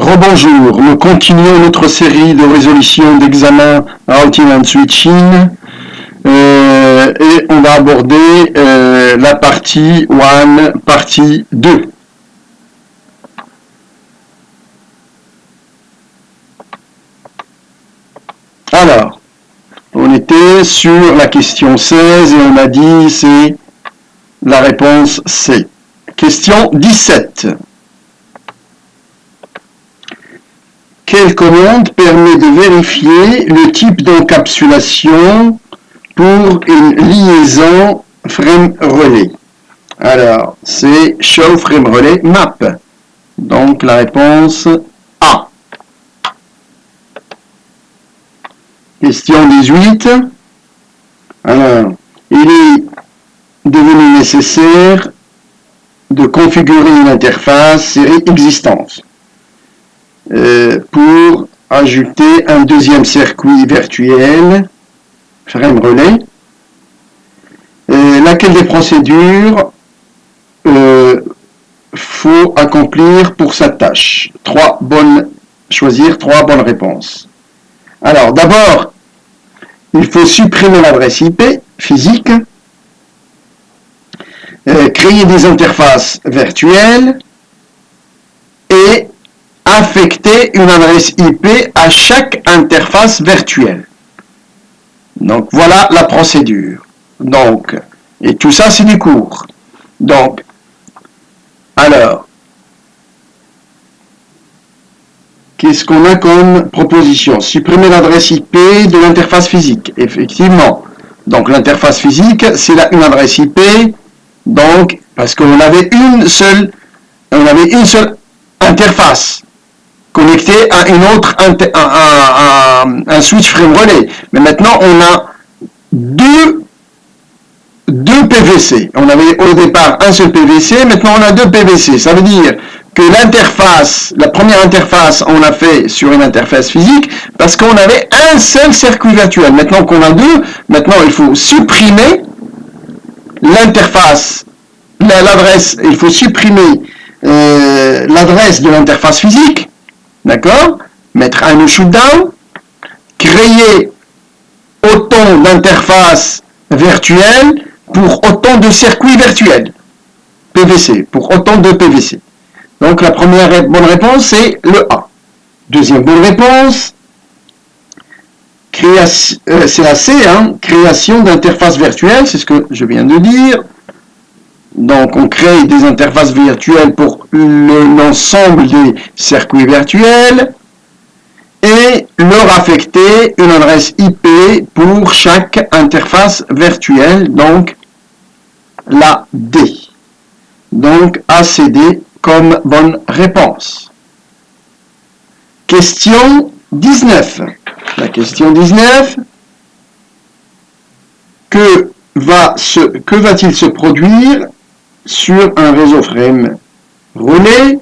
Rebonjour, nous continuons notre série de résolution d'examen Routing and Switching et on va aborder la partie 1, partie 2. Alors, on était sur la question 16 et on a dit c'est la réponse C. Question 17. Quelle commande permet de vérifier le type d'encapsulation pour une liaison frame-relais? Alors, c'est Show Frame Relay Map. Donc, la réponse A. Question 18. Alors, il est devenu nécessaire de configurer une interface série existante pour ajouter un deuxième circuit virtuel, frame relais. Laquelle des procédures faut accomplir pour cette tâche? Choisir trois bonnes réponses. Alors, d'abord, il faut supprimer l'adresse IP physique, créer des interfaces virtuelles et affecter une adresse IP à chaque interface virtuelle. Donc, voilà la procédure. Donc, et tout ça, c'est du cours. Donc, alors, qu'est-ce qu'on a comme proposition? Supprimer l'adresse IP de l'interface physique. Effectivement. Donc, l'interface physique, c'est une adresse IP. Donc, parce qu'on avait une seule interface connectée à une autre, un switch frame relais. Mais maintenant, on a deux PVC. On avait au départ un seul PVC, maintenant on a deux PVC. Ça veut dire que la première interface, on l'a fait sur une interface physique parce qu'on avait un seul circuit virtuel. Maintenant qu'on a deux, maintenant il faut supprimer l'interface, l'adresse, il faut supprimer l'adresse de l'interface physique, d'accord? Mettre un no shutdown, créer autant d'interfaces virtuelles pour autant de circuits virtuels, PVC, pour autant de PVC. Donc la première bonne réponse, c'est le A. Deuxième bonne réponse, c'est la C, création d'interfaces virtuelles, c'est ce que je viens de dire. Donc on crée des interfaces virtuelles pour l'ensemble des circuits virtuels et leur affecter une adresse IP pour chaque interface virtuelle, donc la D. Donc ACD comme bonne réponse. Question 19. La question 19. Que va-t-il se produire sur un réseau frame relais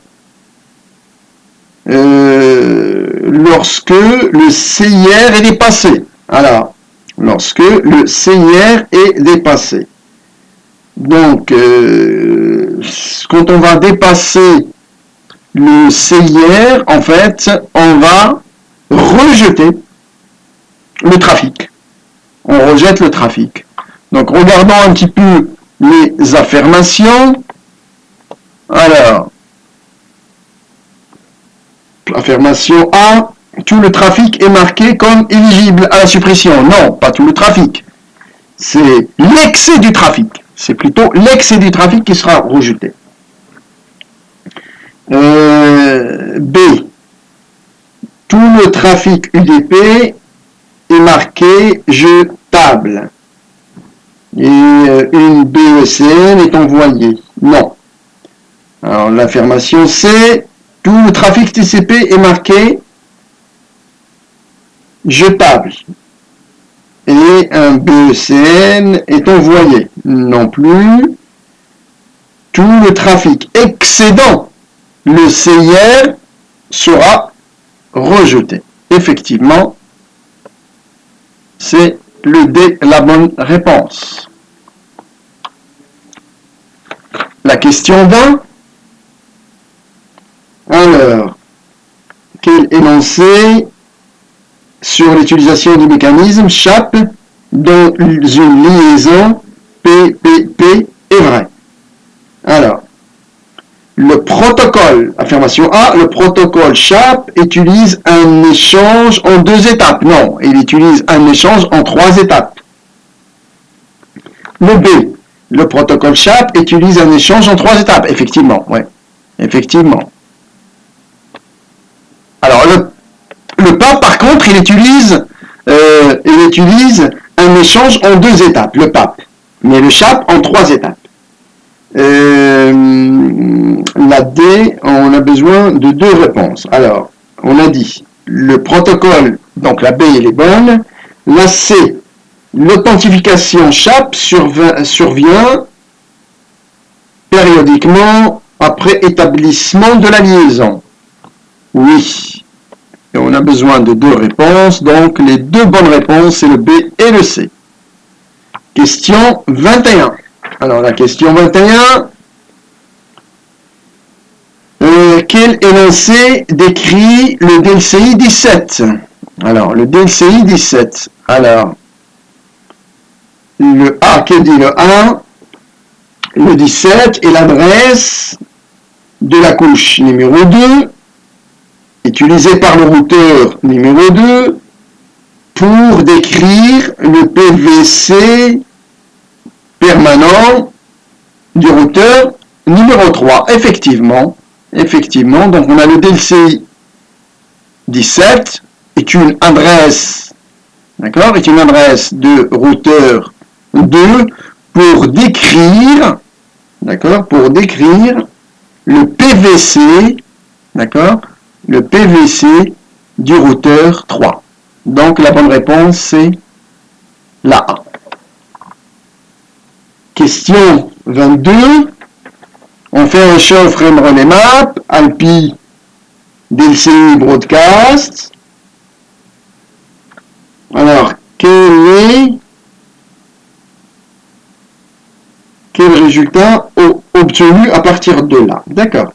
lorsque le CIR est dépassé? Alors, lorsque le CIR est dépassé. Donc, quand on va dépasser le CIR, en fait, on va rejeter le trafic. On rejette le trafic. Donc, regardons un petit peu les affirmations. Alors, affirmation A, tout le trafic est marqué comme éligible à la suppression. Non, pas tout le trafic. C'est l'excès du trafic. C'est plutôt l'excès du trafic qui sera rejeté. B, tout le trafic UDP est marqué jetable. Et une BECN est envoyée. Non. Alors l'affirmation C, tout le trafic TCP est marqué jetable. Et un BECN est envoyé. Non plus. Tout le trafic excédant le CIR sera rejeté. Effectivement, c'est le D, la bonne réponse. La question 20. Alors, quel énoncé sur l'utilisation du mécanisme SHAP dans une liaison PPP est vrai? Alors, le protocole, affirmation A, le protocole SHAP utilise un échange en 2 étapes. Non, il utilise un échange en 3 étapes. Le B, le protocole SHAP utilise un échange en 3 étapes. Effectivement, oui. Effectivement. Alors, le PAP, par contre, il utilise un échange en 2 étapes, le PAP. Mais le SHAP en 3 étapes. La D, on a besoin de 2 réponses. Alors, on a dit, le protocole, donc la B, elle est bonne. La C, l'authentification SHAP survient périodiquement après établissement de la liaison. Oui. Et on a besoin de 2 réponses. Donc, les 2 bonnes réponses, c'est le B et le C. Question 21. Alors, la question 21. Quel énoncé décrit le DLCI 17? Alors, le DLCI 17. Alors, le A, que dit le A? Le 17 est l'adresse de la couche numéro 2, utilisée par le routeur numéro 2, pour décrire le PVC permanent du routeur numéro 3. Effectivement, donc on a le DLCI 17 est une adresse, d'accord, est une adresse de routeur 2 pour décrire, d'accord, pour décrire le PVC, d'accord, le PVC du routeur 3. Donc la bonne réponse c'est la A. Question 22. On fait un show frame relay map, Alpi, DLCI broadcast. Alors, quel résultat obtenu à partir de là? D'accord.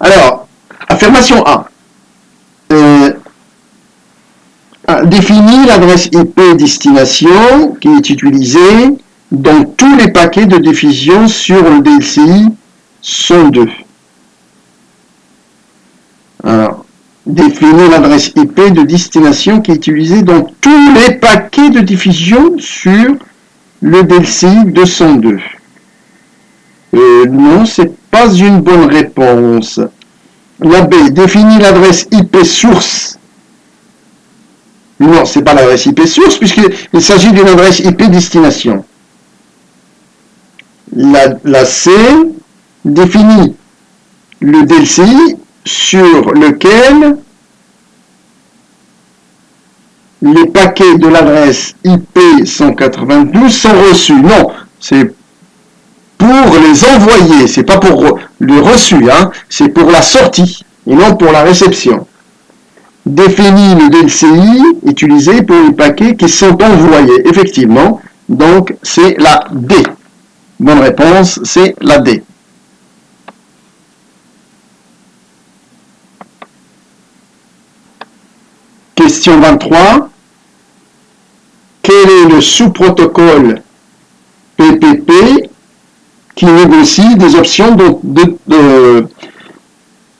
Alors, affirmation A. Définit l'adresse IP destination qui est utilisée dans tous les paquets de diffusion sur le DLCI 102. Alors, définir l'adresse IP de destination qui est utilisée dans tous les paquets de diffusion sur le DLCI 202. Non, c'est pas une bonne réponse. La B, définit l'adresse IP source. Non, c'est pas l'adresse IP source puisqu'il s'agit d'une adresse IP destination. La C définit le DLCI sur lequel les paquets de l'adresse IP 192 sont reçus. Non, c'est pour les envoyer, c'est pas pour le reçu, hein, c'est pour la sortie et non pour la réception. Définit le DLCI utilisé pour les paquets qui sont envoyés. Effectivement, donc c'est la D. Bonne réponse, c'est la D. Question 23. Quel est le sous-protocole PPP qui négocie des options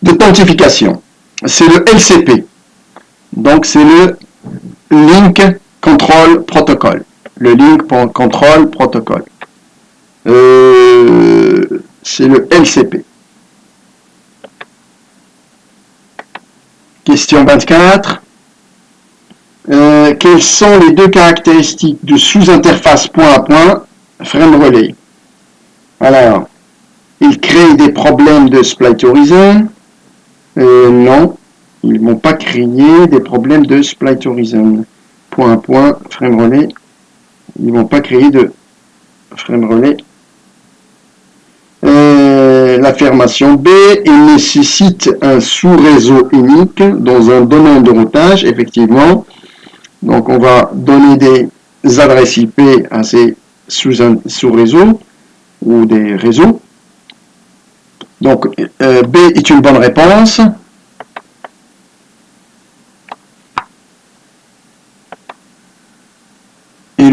d'authentification? C'est le LCP. Donc c'est le Link Control Protocol. Le Link Control Protocol. C'est le LCP. Question 24. Quelles sont les 2 caractéristiques de sous-interface point à point frame relay? Alors, il crée des problèmes de split horizon. Non, ils ne vont pas créer des problèmes de split horizon. Point à point frame relay. Ils ne vont pas créer de frame relay. L'affirmation B, il nécessite un sous-réseau unique dans un domaine de routage, effectivement. Donc on va donner des adresses IP à ces sous-réseaux ou des réseaux. Donc B est une bonne réponse.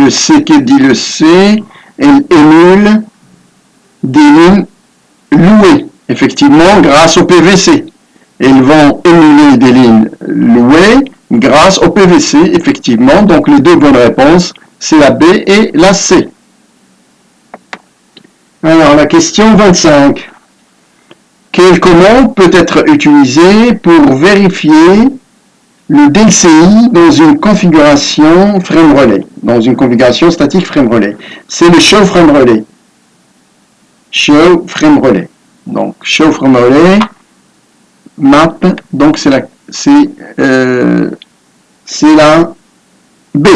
le C, que dit le C? Elle émule des lignes louées, effectivement, grâce au PVC. Elles vont émuler des lignes louées grâce au PVC, effectivement. Donc, les deux bonnes réponses, c'est la B et la C. Alors, la question 25. Quelle commande peut être utilisée pour vérifier le DLCI dans une configuration frame relay, dans une configuration statique frame relay? C'est le show frame relay. Show frame relay. Donc, show frame relay, map, donc c'est la B.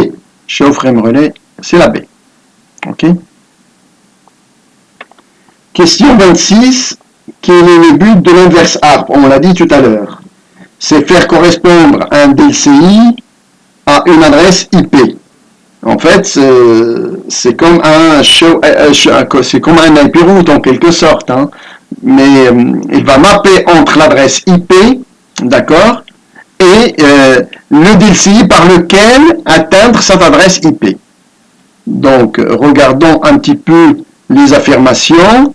Show frame relay, c'est la B. OK? Question 26. Quel est le but de l'inverse ARP? On l'a dit tout à l'heure. C'est faire correspondre un DLCI à une adresse IP. En fait, c'est comme c'est comme un IP route en quelque sorte, hein. Mais il va mapper entre l'adresse IP, d'accord, et le DLCI par lequel atteindre cette adresse IP. Donc, regardons un petit peu les affirmations.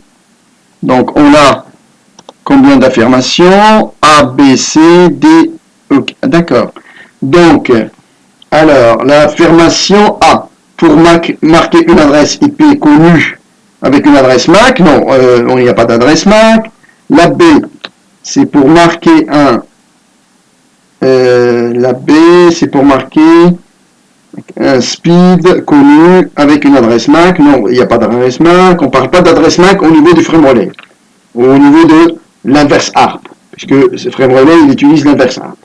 Donc, on a combien d'affirmations? A, B, C, D, E. D'accord. Donc, alors, l'affirmation A, pour marquer une adresse IP connue avec une adresse MAC, non, il n'y a pas d'adresse MAC. La B, c'est pour marquer la B, c'est pour marquer un speed connu avec une adresse MAC. Non, il n'y a pas d'adresse MAC. On ne parle pas d'adresse MAC au niveau du frame relay, ou au niveau de l'inverse ARP, puisque ce frame relay, il utilise l'inverse ARP.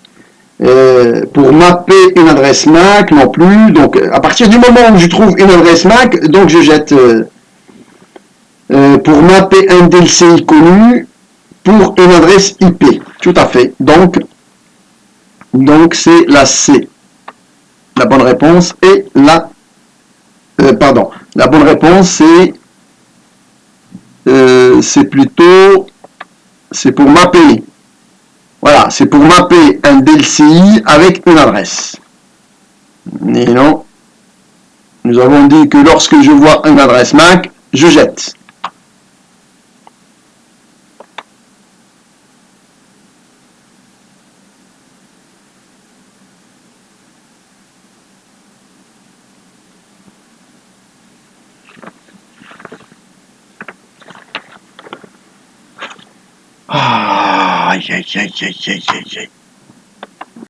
Pour mapper une adresse MAC non plus. Donc, à partir du moment où je trouve une adresse MAC, donc je jette pour mapper un DLCI connu pour une adresse IP. Tout à fait. Donc c'est la C. La bonne réponse est la... pardon. La bonne réponse, c'est plutôt... C'est pour mapper. Voilà, c'est pour mapper un DLCI avec une adresse. Et non, nous avons dit que lorsque je vois une adresse MAC, je jette. Aïe, aïe, aïe, aïe, aïe, aïe.